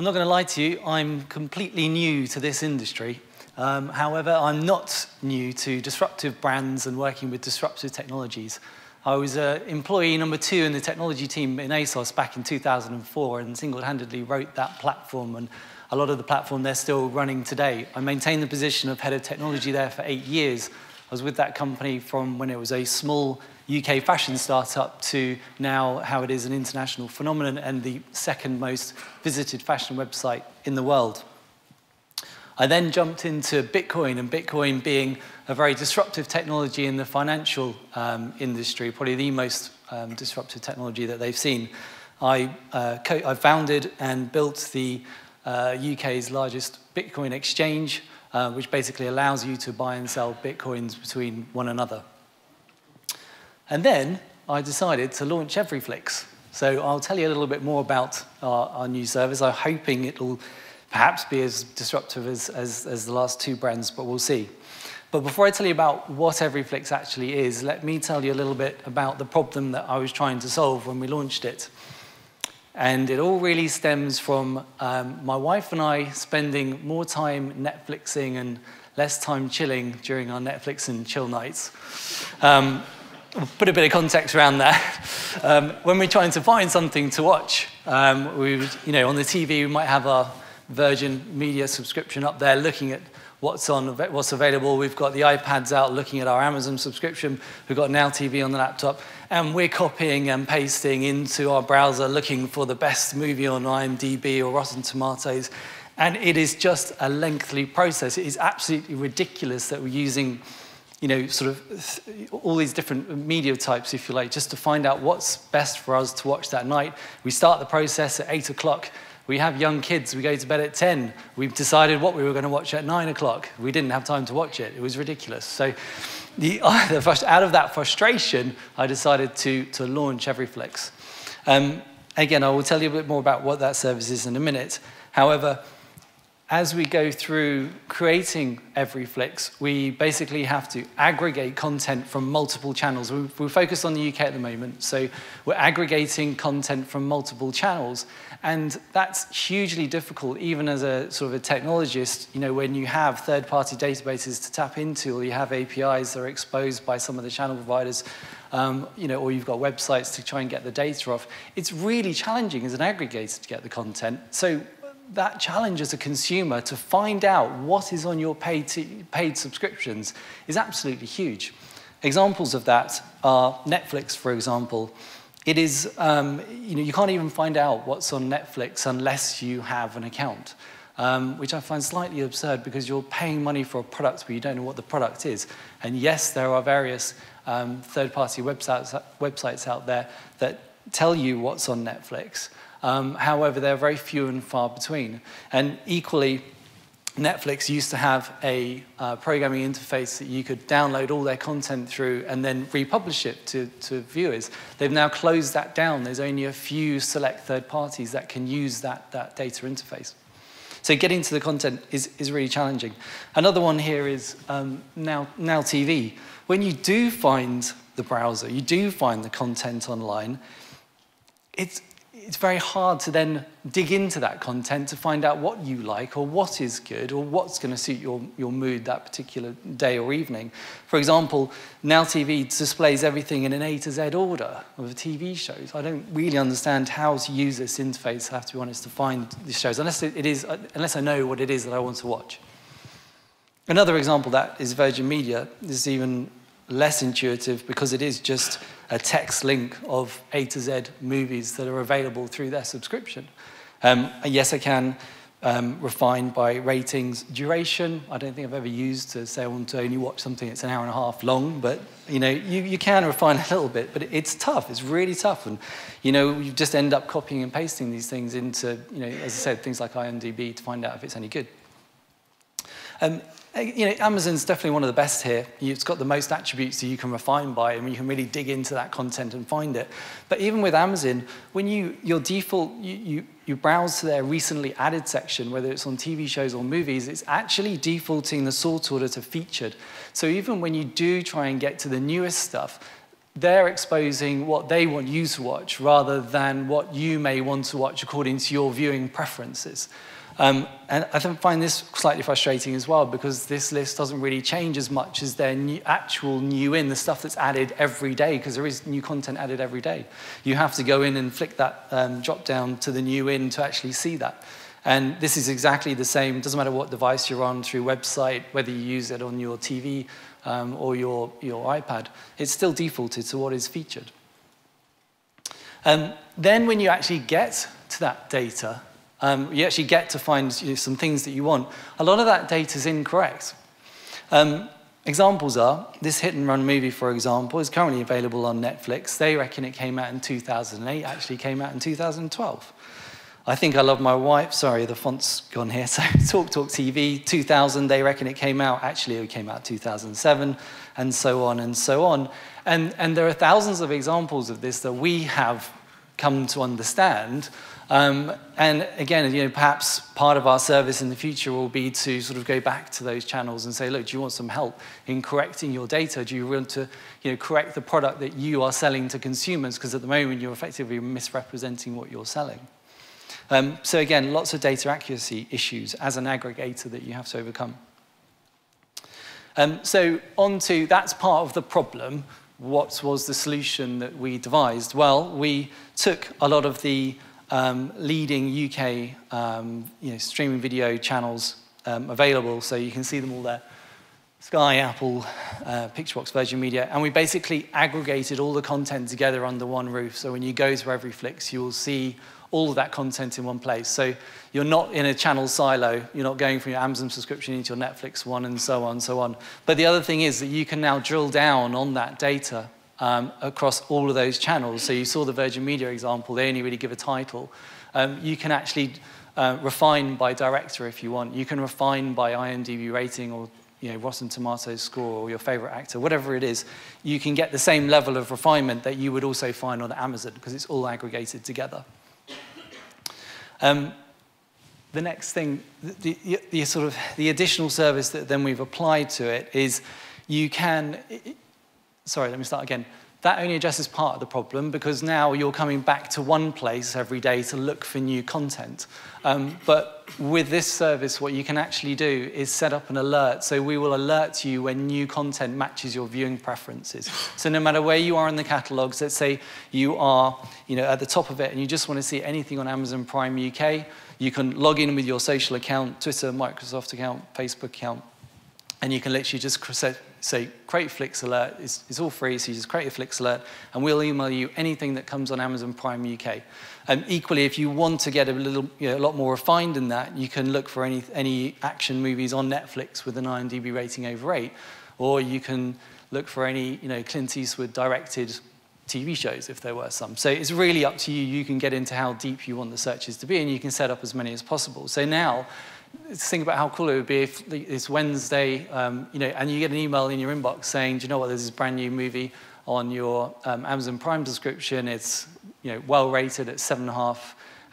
I'm not going to lie to you, I'm completely new to this industry. However, I'm not new to disruptive brands and working with disruptive technologies. I was employee number 2 in the technology team in ASOS back in 2004 and single-handedly wrote that platform, and a lot of the platform they're still running today. I maintained the position of head of technology there for 8 years. I was with that company from when it was a small UK fashion startup to now how it is an international phenomenon and the second most visited fashion website in the world. I then jumped into Bitcoin, and Bitcoin being a very disruptive technology in the financial industry, probably the most disruptive technology that they've seen. I founded and built the UK's largest Bitcoin exchange, which basically allows you to buy and sell Bitcoins between one another. And then I decided to launch Everyflix. So I'll tell you a little bit more about our new service. I'm hoping it'll perhaps be as disruptive as the last 2 brands, but we'll see. But before I tell you about what Everyflix actually is, let me tell you a little bit about the problem that I was trying to solve when we launched it. And it all really stems from my wife and I spending more time Netflixing and less time chilling during our Netflix and chill nights. Put a bit of context around that. When we're trying to find something to watch, on the TV we might have our Virgin Media subscription up there looking at what's available. We've got the iPads out looking at our Amazon subscription. We've got Now TV on the laptop. And we're copying and pasting into our browser looking for the best movie on IMDb or Rotten Tomatoes. And it is just a lengthy process. It is absolutely ridiculous that we're using sort of all these different media types, if you like, just to find out what's best for us to watch that night. We start the process at 8 o'clock. We have young kids. We go to bed at 10. We've decided what we were going to watch at 9 o'clock. We didn't have time to watch it. It was ridiculous. So out of that frustration, I decided to launch Everyflix. Again, I will tell you a bit more about what that service is in a minute. However, as we go through creating Everyflix, we basically have to aggregate content from multiple channels. We're focused on the UK at the moment, so we're aggregating content from multiple channels. And that's hugely difficult, even as a sort of a technologist, when you have third-party databases to tap into, or you have APIs that are exposed by some of the channel providers, or you've got websites to try and get the data off. It's really challenging as an aggregator to get the content. So that challenge as a consumer to find out what is on your paid subscriptions is absolutely huge. Examples of that are Netflix, for example. It is, you can't even find out what's on Netflix unless you have an account, which I find slightly absurd because you're paying money for a product but you don't know what the product is. And yes, there are various third-party websites out there that tell you what's on Netflix. However, they're very few and far between. And equally, Netflix used to have a programming interface that you could download all their content through and then republish it to viewers. They've now closed that down. There's only a few select third parties that can use that data interface. So getting to the content is really challenging. Another one here is Now TV. When you do find the browser, you do find the content online, it's very hard to then dig into that content to find out what you like or what is good or what's going to suit your mood that particular day or evening. For example, Now TV displays everything in an A to Z order of the TV shows. I don't really understand how to use this interface, I have to be honest, to find these shows, unless I know what it is that I want to watch. Another example of that is Virgin Media. This is even less intuitive because it is just a text link of A to Z movies that are available through their subscription. Yes, I can refine by ratings. Duration, I don't think I've ever used to say I want to only watch something that's an hour and a half long, but you can refine a little bit, but it's tough, it's really tough. And you just end up copying and pasting these things into, as I said, things like IMDb to find out if it's any good. Amazon's definitely one of the best here. It's got the most attributes that you can refine by, and you can really dig into that content and find it. But even with Amazon, when you browse to their recently added section, whether it's on TV shows or movies, it's actually defaulting the sort order to featured. So even when you do try and get to the newest stuff, they're exposing what they want you to watch rather than what you may want to watch according to your viewing preferences. And I find this slightly frustrating as well, because this list doesn't really change as much as their actual new in, the stuff that's added every day, because there is new content added every day. You have to go in and flick that drop down to the new in to actually see that. And this is exactly the same. It doesn't matter what device you're on, through website, whether you use it on your TV or your iPad. It's still defaulted to what is featured. Then when you actually get to that data, you actually get to find some things that you want. A lot of that data is incorrect. Examples are, this hit and run movie, for example, is currently available on Netflix. They reckon it came out in 2008, actually came out in 2012. I Think I Love My Wife, sorry, the font's gone here, so Talk TV, 2000, they reckon it came out, actually it came out 2007, and so on and so on. And there are thousands of examples of this that we have come to understand. And again, perhaps part of our service in the future will be to sort of go back to those channels and say, look, do you want some help in correcting your data? Do you want to correct the product that you are selling to consumers? Because at the moment, you're effectively misrepresenting what you're selling. So again, lots of data accuracy issues as an aggregator that you have to overcome. So that's part of the problem. What was the solution that we devised? Well, we took a lot of the leading UK streaming video channels available, so you can see them all there. Sky, Apple, Picturebox, Virgin Media, and we basically aggregated all the content together under one roof. So when you go to Everyflix, you will see all of that content in one place. So you're not in a channel silo. You're not going from your Amazon subscription into your Netflix one, and so on and so on. But the other thing is that you can now drill down on that data across all of those channels. So you saw the Virgin Media example. They only really give a title. You can actually refine by director if you want. You can refine by IMDb rating or Rotten Tomatoes score or your favorite actor, whatever it is. You can get the same level of refinement that you would also find on Amazon, because it's all aggregated together. The next thing, the additional service that then we've applied to it is you can, sorry, let me start again. That only addresses part of the problem, because now you're coming back to one place every day to look for new content. But with this service, what you can actually do is set up an alert. So we will alert you when new content matches your viewing preferences. So no matter where you are in the catalogues, let's say you are at the top of it and you just want to see anything on Amazon Prime UK, you can log in with your social account, Twitter, Microsoft account, Facebook account, and you can literally just say, create Flix alert. It's all free, so you just create a Flix alert, and we'll email you anything that comes on Amazon Prime UK. Equally, if you want to get a lot more refined than that, you can look for any action movies on Netflix with an IMDb rating over 8, or you can look for any Clint Eastwood directed TV shows if there were some. So it's really up to you. You can get into how deep you want the searches to be, and you can set up as many as possible. So now, think about how cool it would be if it's Wednesday, and you get an email in your inbox saying, do you know what, there's this brand new movie on your Amazon Prime subscription. It's well rated at 7.5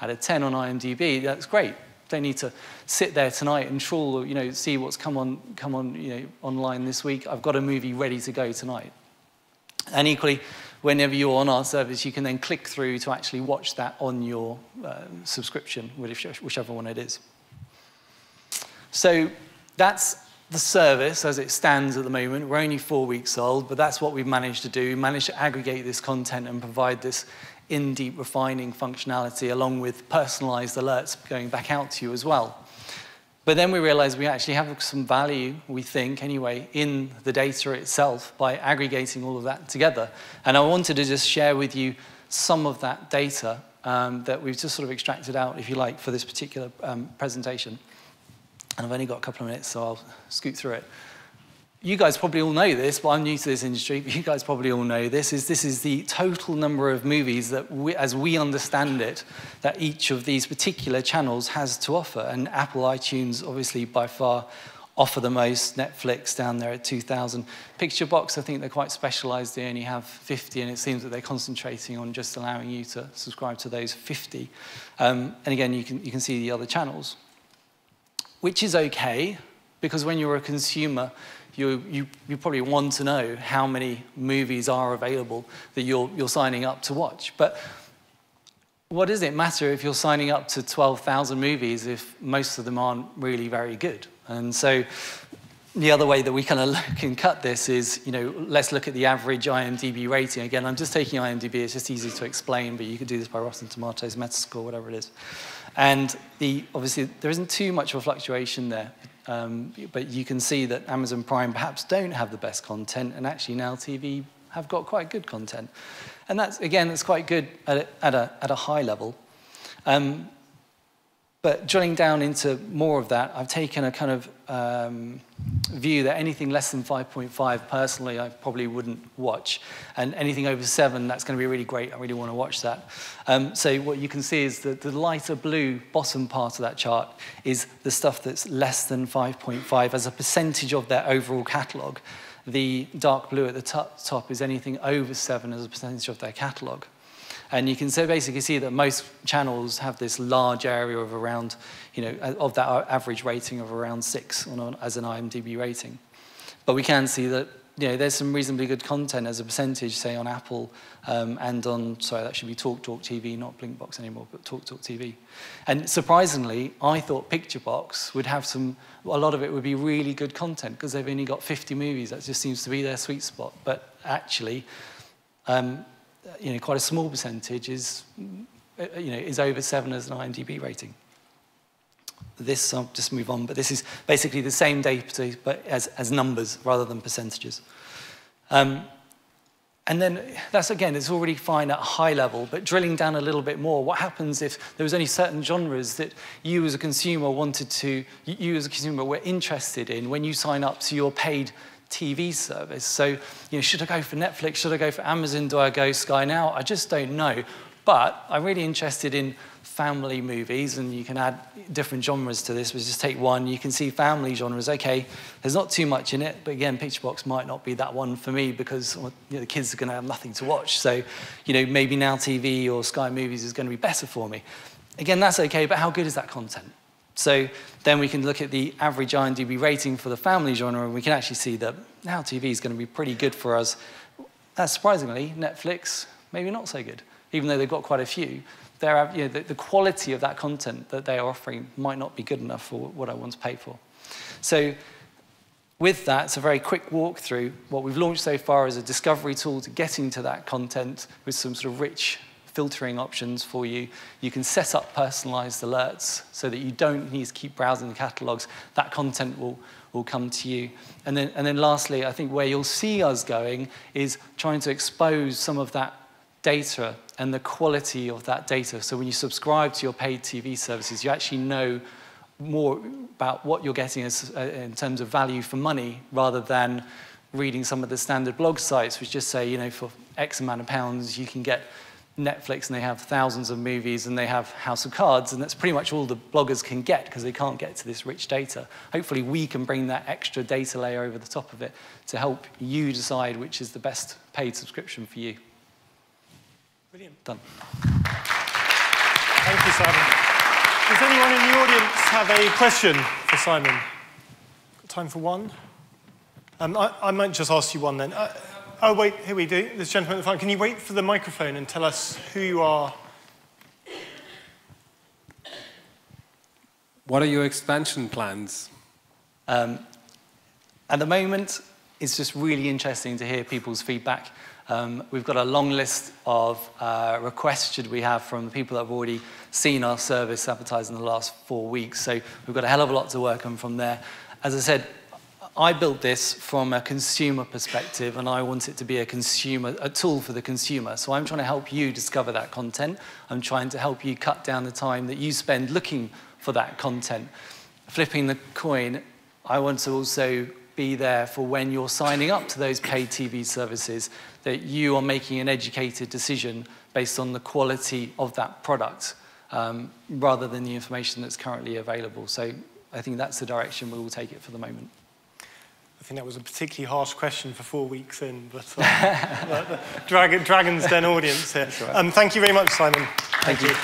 out of 10 on IMDb. That's great. Don't need to sit there tonight and trawl, see what's come on, online this week. I've got a movie ready to go tonight. And equally, whenever you're on our service, you can then click through to actually watch that on your subscription, whichever one it is. So that's the service as it stands at the moment. We're only 4 weeks old, but that's what we've managed to do. We managed to aggregate this content and provide this in-deep refining functionality along with personalized alerts going back out to you as well. But then we realized we actually have some value, we think anyway, in the data itself by aggregating all of that together. And I wanted to just share with you some of that data that we've just sort of extracted out, if you like, for this particular presentation. And I've only got a couple of minutes, so I'll scoot through it. You guys probably all know this, but I'm new to this industry, but you guys probably all know this is the total number of movies that, as we understand it, that each of these particular channels has to offer. And Apple iTunes, obviously, by far, offer the most. Netflix down there at 2,000. Picturebox, I think they're quite specialized. They only have 50, and it seems that they're concentrating on just allowing you to subscribe to those 50. And again, you can see the other channels, which is okay, because when you're a consumer, you probably want to know how many movies are available that you're signing up to watch. But what does it matter if you're signing up to 12,000 movies if most of them aren't really very good? And so the other way that we kind of can cut this is, let's look at the average IMDb rating. Again, I'm just taking IMDb, it's just easy to explain, but you could do this by Rotten Tomatoes, Metascore, whatever it is. And obviously, there isn't too much of a fluctuation there, but you can see that Amazon Prime perhaps don't have the best content, and actually Now TV have got quite good content. And that's quite good at a high level. But drilling down into more of that, I've taken a kind of view that anything less than 5.5, personally, I probably wouldn't watch. And anything over 7, that's going to be really great. I really want to watch that. So what you can see is that the lighter blue bottom part of that chart is the stuff that's less than 5.5 as a percentage of their overall catalogue. The dark blue at the top is anything over 7 as a percentage of their catalogue. And you can basically see that most channels have this large area of around, of that average rating of around 6 as an IMDb rating. But we can see that, there's some reasonably good content as a percentage, say, on Apple and on, sorry, that should be TalkTalk TV, not Blinkbox anymore, but TalkTalk TV. And surprisingly, I thought PictureBox would have a lot of it would be really good content because they've only got 50 movies. That just seems to be their sweet spot. But actually, quite a small percentage is over 7 as an IMDb rating. This, I'll just move on, but this is basically the same data, but as numbers rather than percentages. And then that's, again, it's already fine at a high level, but drilling down a little bit more, what happens if there was only certain genres that you as a consumer were interested in when you sign up to your paid TV service? So, should I go for Netflix? Should I go for Amazon? Do I go Sky Now? I just don't know. But I'm really interested in family movies, and you can add different genres to this. We'll just take one. You can see family genres. Okay, there's not too much in it, but again, PictureBox might not be that one for me because the kids are going to have nothing to watch. So, maybe Now TV or Sky Movies is going to be better for me. Again, that's okay, but how good is that content? So then we can look at the average IMDb rating for the family genre, and we can actually see that Now TV is going to be pretty good for us. Surprisingly, Netflix, maybe not so good, even though they've got quite a few. The quality of that content that they are offering might not be good enough for what I want to pay for. So with that, it's a very quick walkthrough. What we've launched so far is a discovery tool to getting to that content with some sort of rich filtering options for you. You can set up personalized alerts so that you don't need to keep browsing the catalogs. That content will come to you. And then lastly, I think where you'll see us going is trying to expose some of that data and the quality of that data. So when you subscribe to your paid TV services, you actually know more about what you're getting in terms of value for money, rather than reading some of the standard blog sites which just say, for X amount of pounds, you can get Netflix, and they have thousands of movies, and they have House of Cards, and that's pretty much all the bloggers can get because they can't get to this rich data. Hopefully we can bring that extra data layer over the top of it to help you decide which is the best paid subscription for you. Brilliant. Done. Thank you, Simon. Does anyone in the audience have a question for Simon? Got time for one? I might just ask you one then. Oh, wait, here we do. This gentleman at the front. Can you wait for the microphone and tell us who you are? What are your expansion plans? At the moment, it's just really interesting to hear people's feedback. We've got a long list of requests should we have from the people that have already seen our service advertised in the last 4 weeks. So we've got a hell of a lot to work on from there. As I said, I built this from a consumer perspective, and I want it to be a tool for the consumer. So I'm trying to help you discover that content. I'm trying to help you cut down the time that you spend looking for that content. Flipping the coin, I want to also be there for when you're signing up to those paid TV services, that you are making an educated decision based on the quality of that product, rather than the information that's currently available. So I think that's the direction we will take it for the moment. I think that was a particularly harsh question for 4 weeks in, but the Dragon's Den audience here. Right. Thank you very much, Simon. Thank you.